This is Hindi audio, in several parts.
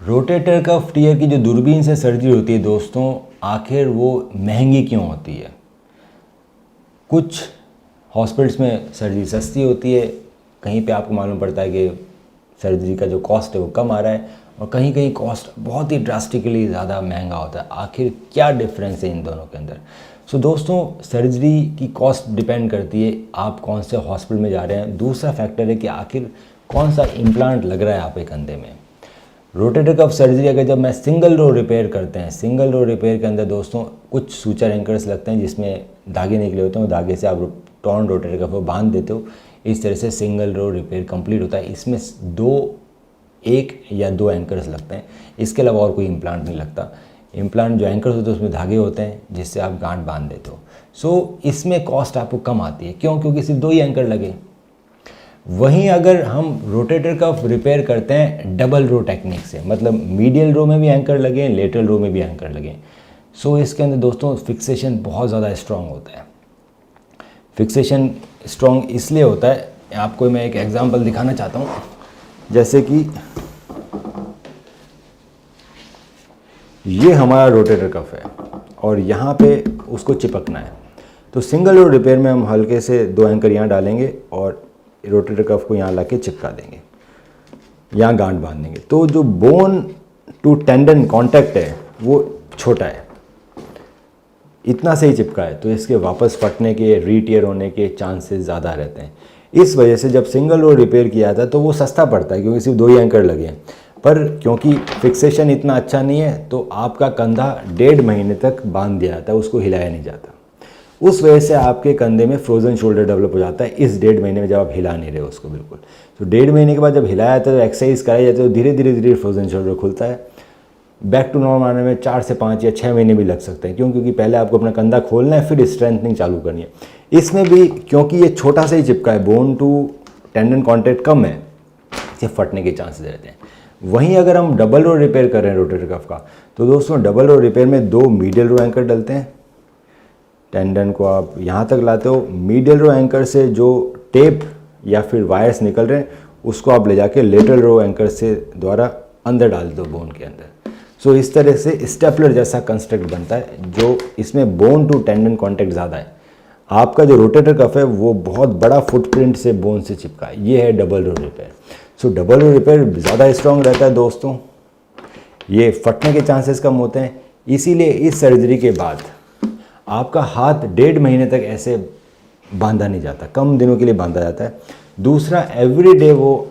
रोटेटर कफ टीयर की जो दूरबीन से सर्जरी होती है दोस्तों, आखिर वो महंगी क्यों होती है? कुछ हॉस्पिटल्स में सर्जरी सस्ती होती है, कहीं पे आपको मालूम पड़ता है कि सर्जरी का जो कॉस्ट है वो कम आ रहा है, और कहीं कहीं कॉस्ट बहुत ही ड्रास्टिकली ज़्यादा महंगा होता है। आखिर क्या डिफरेंस है इन दोनों के अंदर? सो दोस्तों, सर्जरी की कॉस्ट डिपेंड करती है आप कौन से हॉस्पिटल में जा रहे हैं। दूसरा फैक्टर है कि आखिर कौन सा इम्प्लांट लग रहा है आपके कंधे में। रोटेटर कफ सर्जरी अगर जब मैं सिंगल रो रिपेयर करते हैं, सिंगल रो रिपेयर के अंदर दोस्तों कुछ सूचर एंकर्स लगते हैं जिसमें धागे निकले होते हैं, धागे से आप टॉर्न रोटेटर कफ को बांध देते हो। इस तरह से सिंगल रो रिपेयर कंप्लीट होता है। इसमें एक या दो एंकर्स लगते हैं, इसके अलावा और कोई इम्प्लांट नहीं लगता। इम्प्लांट जो एंकर्स होते हैं उसमें धागे होते हैं जिससे आप गांठ बांध देते हो। सो इसमें कॉस्ट आपको कम आती है। क्यों? क्योंकि सिर्फ दो ही एंकर लगे। वहीं अगर हम रोटेटर कफ रिपेयर करते हैं डबल रो टेक्निक से, मतलब मीडियल रो में भी एंकर लगे, लेटरल रो में भी एंकर लगे, सो इसके अंदर दोस्तों फिक्सेशन बहुत ज़्यादा स्ट्रॉन्ग होता है। फिक्सेशन स्ट्रॉन्ग इसलिए होता है, आपको मैं एक एग्जांपल दिखाना चाहता हूँ। जैसे कि ये हमारा रोटेटर कफ है और यहाँ पे उसको चिपकना है। तो सिंगल रो रिपेयर में हम हल्के से दो एंकर यहाँ डालेंगे और रोटेटर कफ को यहाँ लाके चिपका देंगे, यहाँ गांठ बांध देंगे। तो जो बोन टू टेंडन कांटेक्ट है वो छोटा है, इतना से ही चिपका है, तो इसके वापस फटने के, रीटियर होने के चांसेस ज़्यादा रहते हैं। इस वजह से जब सिंगल रो रिपेयर किया था तो वो सस्ता पड़ता है क्योंकि सिर्फ दो ही एंकर लगे हैं। पर क्योंकि फिक्सेशन इतना अच्छा नहीं है तो आपका कंधा 1.5 महीने तक बांध दिया जाता है, उसको हिलाया नहीं जाता। उस वजह से आपके कंधे में फ्रोजन शोल्डर डेवलप हो जाता है इस 1.5 महीने में जब आप हिला नहीं रहे हो उसको बिल्कुल। तो 1.5 महीने के बाद जब हिलाया जाता है, तो एक्सरसाइज कराई जाती है, तो धीरे धीरे फ्रोजन शोल्डर खुलता है। बैक टू नॉर्मल आने में 4 से 5 या 6 महीने भी लग सकते हैं। क्यों? क्योंकि पहले आपको अपना कंधा खोलना है, फिर स्ट्रेंथनिंग चालू करनी है। इसमें भी क्योंकि ये छोटा सा ही चिपका है, बोन टू टेंडन कॉन्टैक्ट कम है, इसे फटने के चांसेस रहते हैं। वहीं अगर हम डबल रो रिपेयर कर रहे हैं रोटेटर कफ का, तो दोस्तों डबल रो रिपेयर में 2 मीडियल रो एंकर डलते हैं। टेंडन को आप यहाँ तक लाते हो, मीडियल रो एंकर से जो टेप या फिर वायर्स निकल रहे हैं उसको आप ले जाके लेटरल रो एंकर से द्वारा अंदर डाल दो बोन के अंदर। सो इस तरह से स्टेपलर जैसा कंस्ट्रक्ट बनता है, जो इसमें बोन टू टेंडन कॉन्टैक्ट ज़्यादा है। आपका जो रोटेटर कफ है वो बहुत बड़ा फुटप्रिंट से बोन से चिपका है। ये है double row repair. So double row repair ज़्यादा स्ट्रॉन्ग रहता है दोस्तों, ये फटने के चांसेस कम होते हैं। इसीलिए इस सर्जरी के बाद आपका हाथ 1.5 महीने तक ऐसे बांधा नहीं जाता, कम दिनों के लिए बांधा जाता है। दूसरा, एवरी डे वो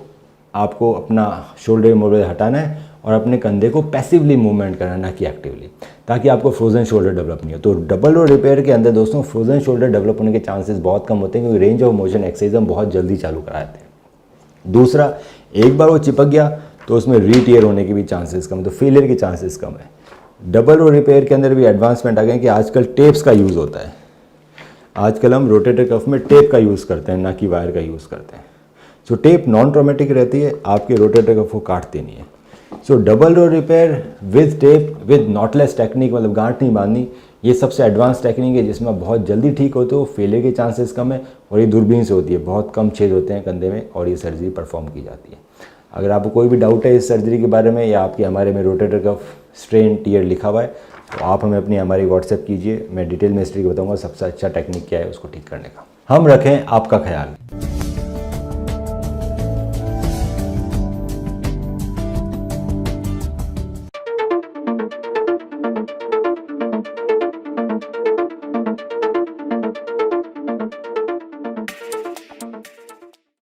आपको अपना शोल्डर मोल्डर हटाना है और अपने कंधे को पैसिवली मूवमेंट करना, ना कि एक्टिवली, ताकि आपको फ्रोजन शोल्डर डेवलप नहीं हो। तो डबल रो रिपेयर के अंदर दोस्तों फ्रोजन शोल्डर डेवलप होने के चांसेस बहुत कम होते हैं, क्योंकि रेंज ऑफ मोशन एक्सरसाइज हम बहुत जल्दी चालू कराते हैं। दूसरा, एक बार वो चिपक गया तो उसमें रीटियर होने के भी चांसेस कम है, तो फेलियर के चांसेस कम है। डबल रो रिपेयर के अंदर भी एडवांसमेंट आ गए कि आजकल टेप्स का यूज़ होता है। आजकल हम रोटेटर कफ में टेप का यूज़ करते हैं, ना कि वायर का यूज़ करते हैं। सो टेप नॉन ट्रॉमेटिक रहती है, आपके रोटेटर कफ को काटती नहीं है। So double row repair with tape with knotless technique, मतलब गांठ नहीं बांधनी, ये सबसे एडवांस टेक्निक है जिसमें आप बहुत जल्दी ठीक होते हो, फेलियर के चांसेस कम है, और ये दूरबीन से होती है। बहुत कम छेद होते हैं कंधे में और ये सर्जरी परफॉर्म की जाती है। अगर आपको कोई भी डाउट है इस सर्जरी के बारे में, या आपके हमारे में रोटेटर कफ स्ट्रेन टीयर लिखा हुआ है, तो आप हमें अपनी हमारी व्हाट्सएप कीजिए। मैं डिटेल में हिस्ट्री बताऊंगा सबसे अच्छा टेक्निक क्या है उसको ठीक करने का। हम रखें आपका ख्याल।